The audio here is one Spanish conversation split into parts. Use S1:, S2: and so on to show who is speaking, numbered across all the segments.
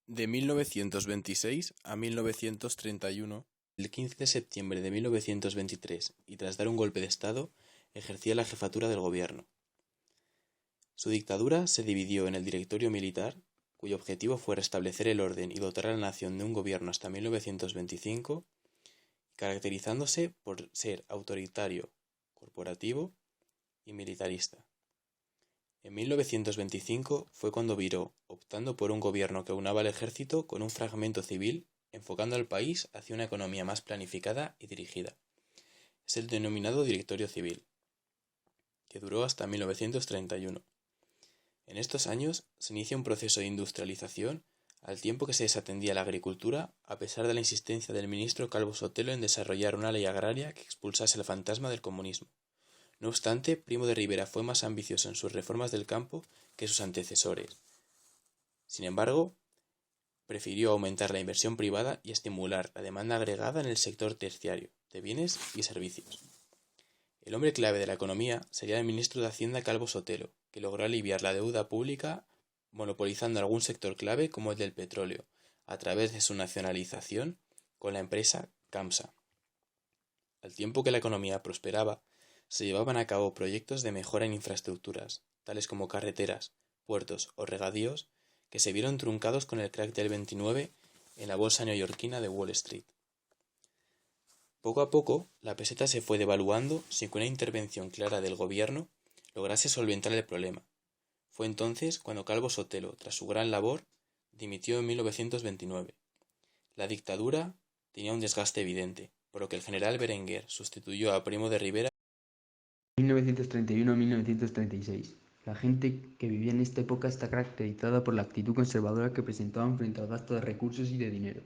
S1: De 1926 a 1931, el 15 de septiembre de 1923 y tras dar un golpe de Estado, ejercía la jefatura del gobierno. Su dictadura se dividió en el Directorio Militar, cuyo objetivo fue restablecer el orden y dotar a la nación de un gobierno hasta 1925, caracterizándose por ser autoritario, corporativo y militarista. En 1925 fue cuando viró, optando por un gobierno que aunaba al ejército con un fragmento civil, enfocando al país hacia una economía más planificada y dirigida. Es el denominado Directorio Civil, que duró hasta 1931. En estos años se inicia un proceso de industrialización al tiempo que se desatendía la agricultura, a pesar de la insistencia del ministro Calvo Sotelo en desarrollar una ley agraria que expulsase el fantasma del comunismo. No obstante, Primo de Rivera fue más ambicioso en sus reformas del campo que sus antecesores. Sin embargo, prefirió aumentar la inversión privada y estimular la demanda agregada en el sector terciario, de bienes y servicios. El hombre clave de la economía sería el ministro de Hacienda Calvo Sotelo, que logró aliviar la deuda pública monopolizando algún sector clave como el del petróleo, a través de su nacionalización con la empresa CAMSA. Al tiempo que la economía prosperaba, se llevaban a cabo proyectos de mejora en infraestructuras, tales como carreteras, puertos o regadíos, que se vieron truncados con el crack del 29 en la bolsa neoyorquina de Wall Street. Poco a poco, la peseta se fue devaluando sin que una intervención clara del gobierno lograse solventar el problema. Fue entonces cuando Calvo Sotelo, tras su gran labor, dimitió en 1929. La dictadura tenía un desgaste evidente, por lo que el general Berenguer sustituyó a Primo de Rivera
S2: 1931 a 1936. La gente que vivía en esta época está caracterizada por la actitud conservadora que presentaban frente al gasto de recursos y de dinero.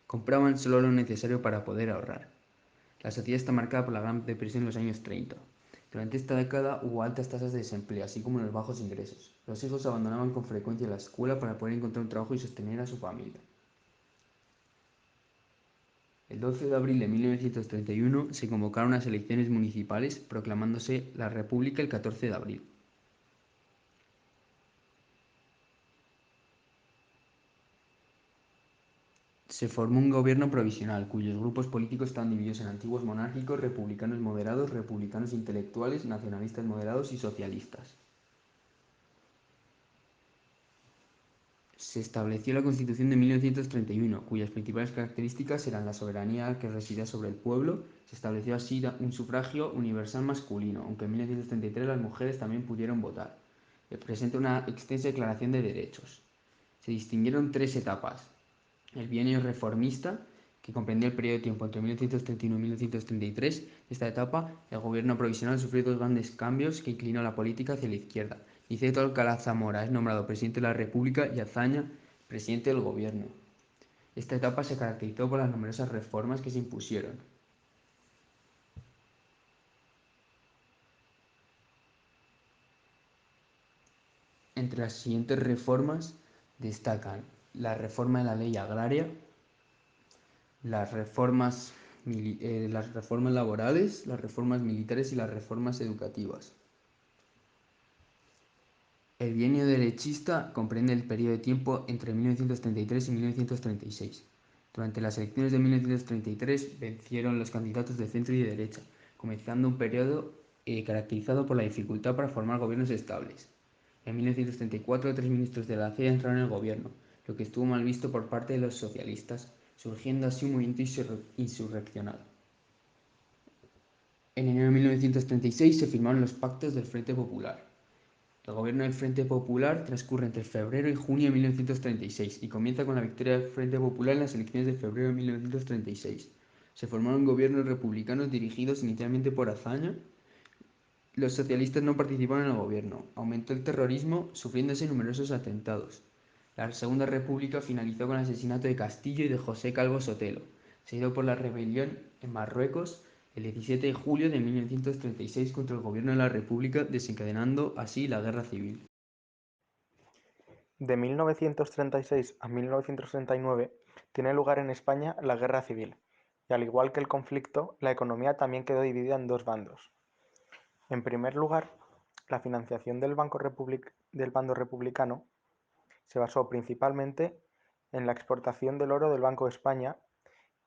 S2: Compraban solo lo necesario para poder ahorrar. La sociedad está marcada por la Gran Depresión en los años 30. Durante esta década hubo altas tasas de desempleo, así como los bajos ingresos. Los hijos abandonaban con frecuencia la escuela para poder encontrar un trabajo y sostener a su familia. El 12 de abril de 1931 se convocaron unas elecciones municipales proclamándose la República el 14 de abril. Se formó un gobierno provisional, cuyos grupos políticos estaban divididos en antiguos monárquicos, republicanos moderados, republicanos intelectuales, nacionalistas moderados y socialistas. Se estableció la Constitución de 1931, cuyas principales características eran la soberanía que residía sobre el pueblo. Se estableció así un sufragio universal masculino, aunque en 1933 las mujeres también pudieron votar. Presenta una extensa declaración de derechos. Se distinguieron tres etapas: el bienio reformista, que comprendía el periodo de tiempo entre 1931 y 1933. Esta etapa, el gobierno provisional sufrió dos grandes cambios que inclinó la política hacia la izquierda. Niceto Alcalá Zamora es nombrado presidente de la República y Azaña presidente del gobierno. Esta etapa se caracterizó por las numerosas reformas que se impusieron. Entre las siguientes reformas destacan la reforma de la ley agraria, las reformas laborales, las reformas militares y las reformas educativas. El bienio derechista comprende el periodo de tiempo entre 1933 y 1936. Durante las elecciones de 1933 vencieron los candidatos de centro y de derecha, comenzando un periodo caracterizado por la dificultad para formar gobiernos estables. En 1934 tres ministros de la CIA entraron en el gobierno, lo que estuvo mal visto por parte de los socialistas, surgiendo así un movimiento insurreccional. En enero de 1936 se firmaron los pactos del Frente Popular. El gobierno del Frente Popular transcurre entre febrero y junio de 1936 y comienza con la victoria del Frente Popular en las elecciones de febrero de 1936. Se formaron gobiernos republicanos dirigidos inicialmente por Azaña. Los socialistas no participaron en el gobierno. Aumentó el terrorismo, sufriéndose numerosos atentados. La Segunda República finalizó con el asesinato de Castillo y de José Calvo Sotelo, seguido por la rebelión en Marruecos el 17 de julio de 1936 contra el gobierno de la República, desencadenando así la Guerra Civil.
S3: De 1936 a 1939 tiene lugar en España la Guerra Civil, y al igual que el conflicto, la economía también quedó dividida en dos bandos. En primer lugar, la financiación del bando republicano se basó principalmente en la exportación del oro del Banco de España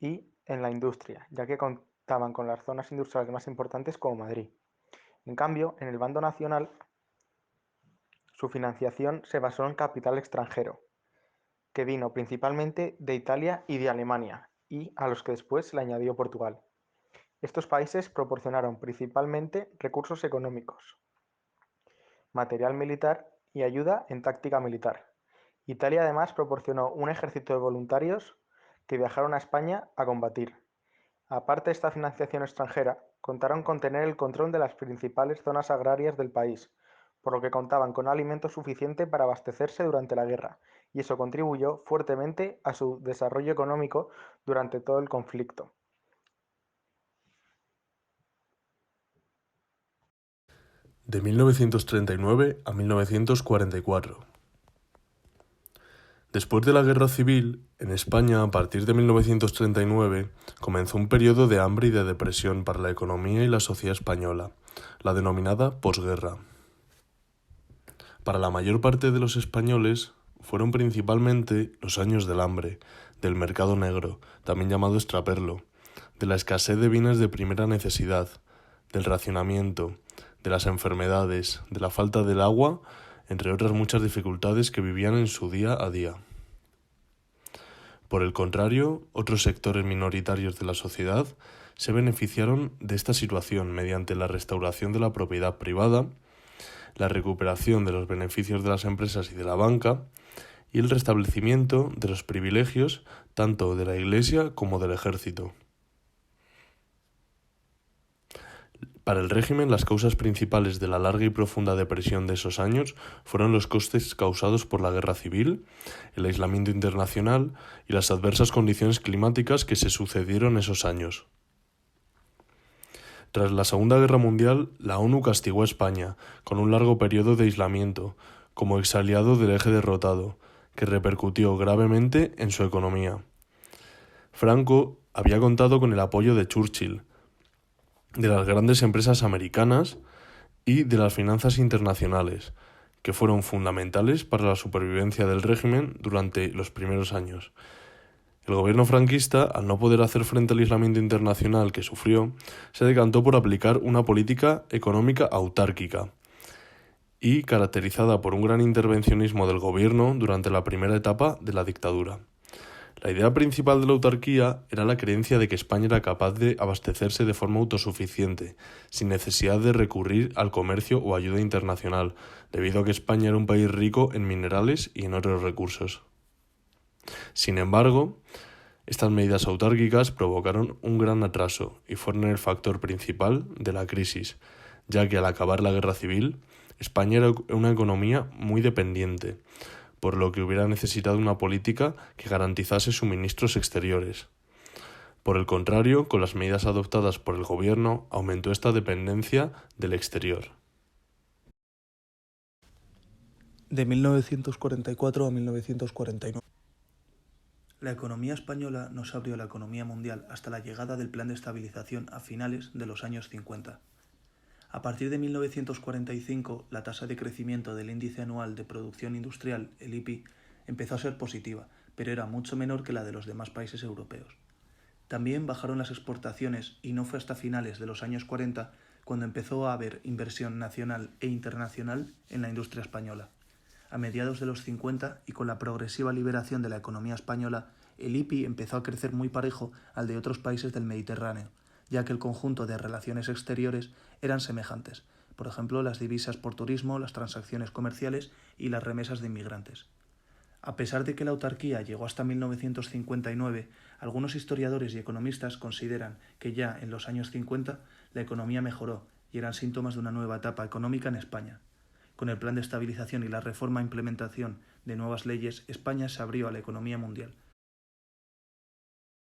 S3: y en la industria, ya que contaban con las zonas industriales más importantes como Madrid. En cambio, en el bando nacional, su financiación se basó en capital extranjero, que vino principalmente de Italia y de Alemania, y a los que después le añadió Portugal. Estos países proporcionaron principalmente recursos económicos, material militar y ayuda en táctica militar. Italia además proporcionó un ejército de voluntarios que viajaron a España a combatir. Aparte de esta financiación extranjera, contaron con tener el control de las principales zonas agrarias del país, por lo que contaban con alimento suficiente para abastecerse durante la guerra, y eso contribuyó fuertemente a su desarrollo económico durante todo el conflicto.
S4: De 1939 a 1944. Después de la Guerra Civil, en España, a partir de 1939, comenzó un periodo de hambre y de depresión para la economía y la sociedad española, la denominada posguerra. Para la mayor parte de los españoles, fueron principalmente los años del hambre, del mercado negro, también llamado extraperlo, de la escasez de bienes de primera necesidad, del racionamiento, de las enfermedades, de la falta del agua, entre otras muchas dificultades que vivían en su día a día. Por el contrario, otros sectores minoritarios de la sociedad se beneficiaron de esta situación mediante la restauración de la propiedad privada, la recuperación de los beneficios de las empresas y de la banca, y el restablecimiento de los privilegios tanto de la Iglesia como del ejército. Para el régimen, las causas principales de la larga y profunda depresión de esos años fueron los costes causados por la guerra civil, el aislamiento internacional y las adversas condiciones climáticas que se sucedieron esos años. Tras la Segunda Guerra Mundial, la ONU castigó a España con un largo periodo de aislamiento, como exaliado del eje derrotado, que repercutió gravemente en su economía. Franco había contado con el apoyo de Churchill, de las grandes empresas americanas y de las finanzas internacionales, que fueron fundamentales para la supervivencia del régimen durante los primeros años. El gobierno franquista, al no poder hacer frente al aislamiento internacional que sufrió, se decantó por aplicar una política económica autárquica y caracterizada por un gran intervencionismo del gobierno durante la primera etapa de la dictadura. La idea principal de la autarquía era la creencia de que España era capaz de abastecerse de forma autosuficiente, sin necesidad de recurrir al comercio o ayuda internacional, debido a que España era un país rico en minerales y en otros recursos. Sin embargo, estas medidas autárquicas provocaron un gran atraso y fueron el factor principal de la crisis, ya que al acabar la guerra civil, España era una economía muy dependiente, por lo que hubiera necesitado una política que garantizase suministros exteriores. Por el contrario, con las medidas adoptadas por el gobierno, aumentó esta dependencia del exterior.
S5: De 1944 a 1949. La economía española no se abrió a la economía mundial hasta la llegada del Plan de Estabilización a finales de los años 50. A partir de 1945, la tasa de crecimiento del Índice Anual de Producción Industrial, el IPI, empezó a ser positiva, pero era mucho menor que la de los demás países europeos. También bajaron las exportaciones y no fue hasta finales de los años 40 cuando empezó a haber inversión nacional e internacional en la industria española. A mediados de los 50 y con la progresiva liberación de la economía española, el IPI empezó a crecer muy parejo al de otros países del Mediterráneo, ya que el conjunto de relaciones exteriores eran semejantes, por ejemplo las divisas por turismo, las transacciones comerciales y las remesas de inmigrantes. A pesar de que la autarquía llegó hasta 1959, algunos historiadores y economistas consideran que ya en los años 50 la economía mejoró y eran síntomas de una nueva etapa económica en España. Con el plan de estabilización y la reforma e implementación de nuevas leyes, España se abrió a la economía mundial,